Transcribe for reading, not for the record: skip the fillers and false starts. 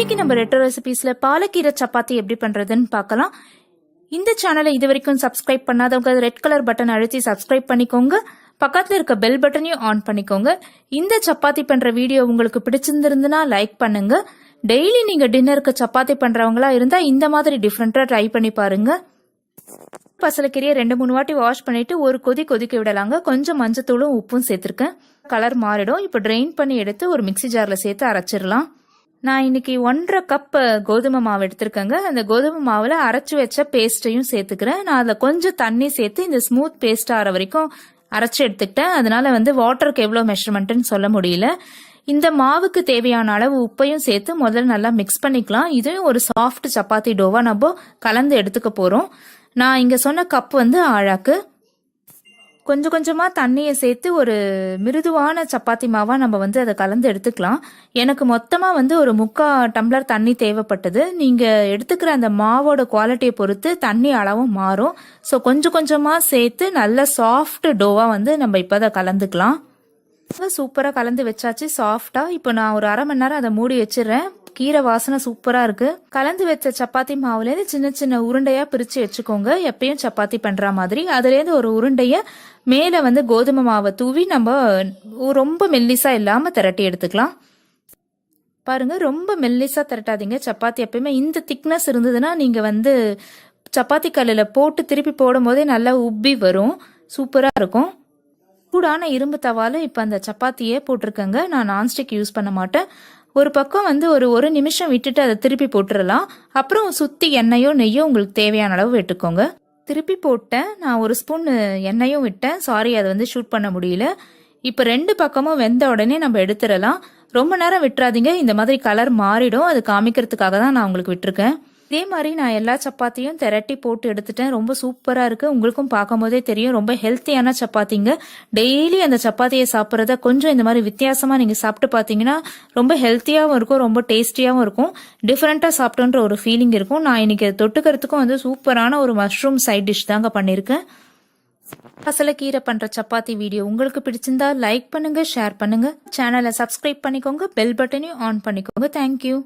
இன்னைக்கு நம்ம ரெட்ரோ ரெசிபீஸ்ல பாலக்கீரை சப்பாத்தி எப்படி பண்றதுன்னு பார்க்கலாம். இந்த சேனலை இது வரைக்கும் சப்ஸ்கிரைப் பண்ணாதவங்க ரெட் கலர் பட்டன் அழுத்தி சப்ஸ்கிரைப் பண்ணிக்கோங்க. பக்கத்துல இருக்க பெல் பட்டனையும் ஆன் பண்ணிக்கோங்க. இந்த சப்பாத்தி பண்ற வீடியோ உங்களுக்கு பிடிச்சிருந்திருந்தா லைக் பண்ணுங்க. டெய்லி நீங்க டின்னருக்கு சப்பாத்தி பண்றவங்களா இருந்தா இந்த மாதிரி டிஃப்ரெண்டா ட்ரை பண்ணி பாருங்க. பசலக்கீரையை 2-3 வாட்டி வாஷ் பண்ணிட்டு ஒரு கொதிக்க விடலாங்க. கொஞ்சம் மஞ்சத்தூளும் உப்பும் சேர்த்திருக்கேன். கலர் மாறிடும். இப்போ ட்ரெயின் பண்ணி எடுத்து ஒரு மிக்சி ஜார்ல சேர்த்து அரைச்சிடலாம். நான் இன்னைக்கு 1.5 கப் கோதுமை மாவு எடுத்திருக்கேங்க. அந்த கோதுமை மாவுல அரைச்சு வச்ச பேஸ்டையும் சேர்த்துக்கிறேன். நான் அதில் கொஞ்சம் தண்ணி சேர்த்து இந்த ஸ்மூத் பேஸ்ட் ஆகிற வரைக்கும் அரைச்சு எடுத்துக்கிட்டேன். அதனால வாட்டருக்கு எவ்வளோ மெஷர்மெண்ட்னு சொல்ல முடியல. இந்த மாவுக்கு தேவையான அளவு உப்பையும் சேர்த்து முதல்ல நல்லா மிக்ஸ் பண்ணிக்கலாம். இதுவும் ஒரு சாஃப்ட் சப்பாத்தி டோவா நம்ம கலந்து எடுத்துக்க போறோம். நான் இங்க சொன்ன கப் ஆழாக்கு. கொஞ்சம் கொஞ்சமா தண்ணியை சேர்த்து ஒரு மிருதுவான சப்பாத்தி மாவா நம்ம அதை கலந்து எடுத்துக்கலாம். எனக்கு மொத்தமா ஒரு 3/4 டம்ளர் தண்ணி தேவைப்பட்டது. நீங்க எடுத்துக்கிற அந்த மாவோட குவாலிட்டியை பொறுத்து தண்ணி அளவும் மாறும். ஸோ கொஞ்சம் கொஞ்சமா சேர்த்து நல்ல சாஃப்ட் டோவா நம்ம இப்போ அதை கலந்துக்கலாம். சூப்பரா கலந்து வச்சாச்சு சாஃப்டா. இப்போ நான் ஒரு 1/2 மணி நேரம் அதை மூடி வச்சிடறேன். கீரை வாசனை சூப்பரா இருக்கு. கலந்து வச்ச சப்பாத்தி மாவுல இருந்து சின்ன சின்ன உருண்டையா பிரிச்சு வச்சுக்கோங்க. எப்பயும் சப்பாத்தி பண்ற மாதிரி. அதுல இருந்து ஒரு உருண்டைய மேல கோதுமை மாவை தூவி நம்ம ரொம்ப மெல்லிசா இல்லாம திரட்டி எடுத்துக்கலாம். பாருங்க, ரொம்ப மெல்லிசா திரட்டாதீங்க. சப்பாத்தி எப்பயுமே இந்த திக்னஸ் இருந்ததுன்னா நீங்க சப்பாத்தி கல்லுல போட்டு திருப்பி போடும் போதே நல்லா உப்பி வரும். சூப்பரா இருக்கும். சூடான இரும்பு தவால இப்ப அந்த சப்பாத்தியே போட்டிருக்கேங்க. நான் நான்ஸ்டிக் யூஸ் பண்ண மாட்டேன். ஒரு பக்கம் ஒரு நிமிஷம் விட்டுட்டு அதை திருப்பி போட்டுடலாம். அப்புறம் சுத்தி எண்ணெயோ நெய்யோ உங்களுக்கு தேவையான அளவு விட்டுக்கோங்க. திருப்பி போட்டேன். நான் ஒரு ஸ்பூன் எண்ணெயும் விட்டேன். சாரி, அதை ஷூட் பண்ண முடியல. இப்ப 2 பக்கமும் வெந்த உடனே நம்ம எடுத்துடலாம். ரொம்ப நேரம் விட்டுறாதீங்க. இந்த மாதிரி கலர் மாறிடும். அது காமிக்கிறதுக்காக தான் நான் உங்களுக்கு விட்டுருக்கேன். இதே மாதிரி நான் எல்லா சப்பாத்தியும் திரட்டி போட்டு எடுத்துட்டேன். ரொம்ப சூப்பரா இருக்கு. உங்களுக்கும் பார்க்கும் போதே தெரியும். ரொம்ப ஹெல்த்தியான சப்பாத்திங்க. டெய்லி அந்த சப்பாத்தியை சாப்பிட்றத கொஞ்சம் இந்த மாதிரி வித்தியாசமா நீங்க சாப்பிட்டு பார்த்தீங்கன்னா ரொம்ப ஹெல்த்தியாகவும் இருக்கும், ரொம்ப டேஸ்டியாகவும் இருக்கும். டிஃப்ரெண்டா சாப்பிட்டோன்ற ஒரு ஃபீலிங் இருக்கும். நான் இன்னைக்கு தொட்டுக்கிறதுக்கும் சூப்பரான ஒரு மஷ்ரூம் சைட் டிஷ் தாங்க பண்ணியிருக்கேன். பசலக்கீரை பண்ற சப்பாத்தி வீடியோ உங்களுக்கு பிடிச்சிருந்தா லைக் பண்ணுங்க, ஷேர் பண்ணுங்க. சேனலை சப்ஸ்கிரைப் பண்ணிக்கோங்க, பெல் பட்டனையும் ஆன் பண்ணிக்கோங்க. தேங்க்யூ.